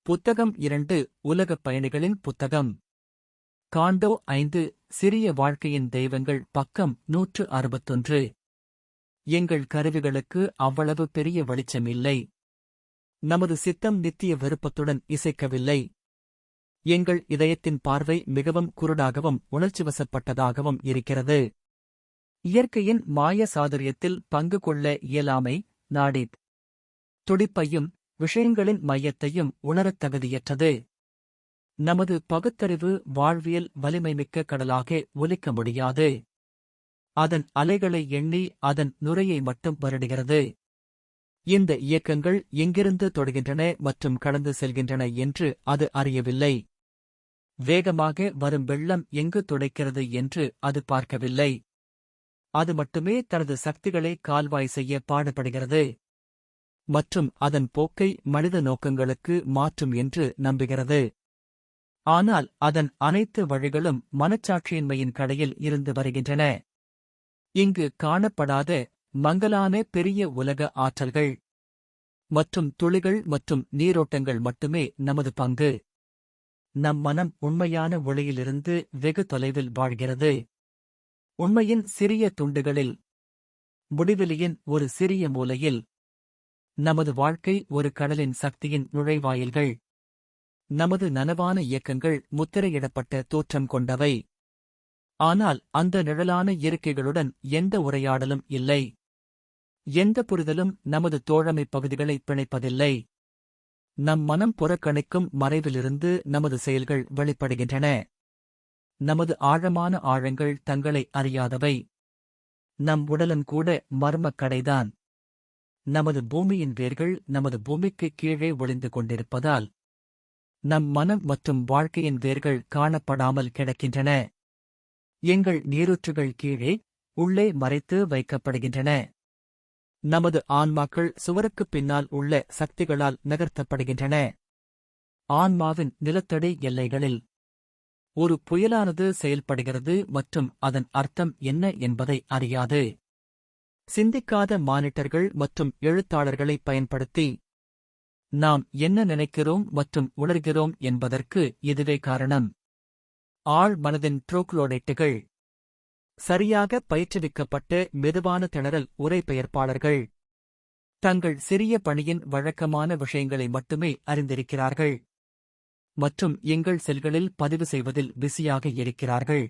புத்தகம் 2 உலகப் பயணிகளின் புத்தகம். காண்டோ 5 சிறிய வாழ்க்கையின் தெய்வங்கள் பக்கம் 161. எங்கள் கருவிகளுக்கு அவ்வளவு பெரிய வெளிச்சம் இல்லை. நமது சித்தம் நித்திய விருப்பத்துடன் இசைக்கவில்லை. எங்கள் இதயத்தின் பார்வை மிகவும் குருடாகவும் உணர்ச்சிவசப்பட்டதாகவும் இருக்கிறது. இயற்கையின் மாய சாதுரியத்தில் பங்கு கொள்ள இயலாமை, நாடித் துடிப்பையும் விஷயங்களின் மையத்தையும் உணரத் தகுதியற்றது. நமது பகுத்தறிவு வாழ்வியல் வலிமைமிக்க கடலாக ஒலிக்க முடியாது. அதன் அலைகளை எண்ணி அதன் நுரையை மட்டும் வருடுகிறது. இந்த இயக்கங்கள் எங்கிருந்து தொடுகின்றன மற்றும் கடந்து செல்கின்றன என்று அது அறியவில்லை. வேகமாக வரும் வெள்ளம் எங்கு துடைக்கிறது என்று அது பார்க்கவில்லை. அது மட்டுமே தனது சக்திகளை கால்வாய் செய்ய பாடுபடுகிறது மற்றும் அதன் போக்கை மனித நோக்கங்களுக்கு மாற்றும் என்று நம்புகிறது. ஆனால் அதன் அனைத்து வழிகளும் மனச்சாட்சியின்மையின் கடையில் இருந்து வருகின்றன. இங்கு காணப்படாத மங்கலான பெரிய உலக ஆற்றல்கள் மற்றும் துளிகள் மற்றும் நீரோட்டங்கள் மட்டுமே நமது பங்கு. நம் மனம் உண்மையான ஒளியிலிருந்து வெகு தொலைவில் வாழ்கிறது. உண்மையின் சிறிய துண்டுகளில், முடிவெளியின் ஒரு சிறிய மூலையில். நமது வாழ்க்கை ஒரு கடலின் சக்தியின் நுழைவாயில்கள். நமது நனவான இயக்கங்கள் முத்திரையிடப்பட்ட தோற்றம் கொண்டவை. ஆனால் அந்த நிழலான இருக்கைகளுடன் எந்த உரையாடலும் இல்லை. எந்த புரிதலும் நமது தோழமை பகுதிகளை பிணைப்பதில்லை. நம் மனம் புறக்கணிக்கும் மறைவிலிருந்து நமது செயல்கள் வெளிப்படுகின்றன. நமது ஆழமான ஆழங்கள் தங்களை அறியாதவை. நம் உடலும் கூட மர்மக் கடைதான். நமது பூமியின் வேர்கள் நமது பூமிக்கு கீழே ஒளிந்து கொண்டிருப்பதால் நம் மனம் மற்றும் வாழ்க்கையின் வேர்கள் காணப்படாமல் கிடக்கின்றன. எங்கள் நீரூற்றுகள் கீழே, உள்ளே மறைத்து வைக்கப்படுகின்றன. நமது ஆன்மாக்கள் சுவருக்குப் பின்னால் உள்ள சக்திகளால் நகர்த்தப்படுகின்றன. ஆன்மாவின் நிலத்தடி எல்லைகளில் ஒரு புயலானது செயல்படுகிறது மற்றும் அதன் அர்த்தம் என்ன என்பதை அறியாது. சிந்திக்காத மானிட்டர்கள் மற்றும் எழுத்தாளர்களைப் பயன்படுத்தி நாம் என்ன நினைக்கிறோம் மற்றும் உணர்கிறோம் என்பதற்கு இதுவே காரணம். ஆழ் மனதின் ட்ரோக்லோடைட்டுகள், சரியாக பயிற்றுவிக்கப்பட்ட மெதுவான திணறல் உரைபெயர்ப்பாளர்கள், தங்கள் சிறிய பணியின் வழக்கமான விஷயங்களை மட்டுமே அறிந்திருக்கிறார்கள் மற்றும் எங்கள் செல்களில் பதிவு செய்வதில் பிஸியாக இருக்கிறார்கள்.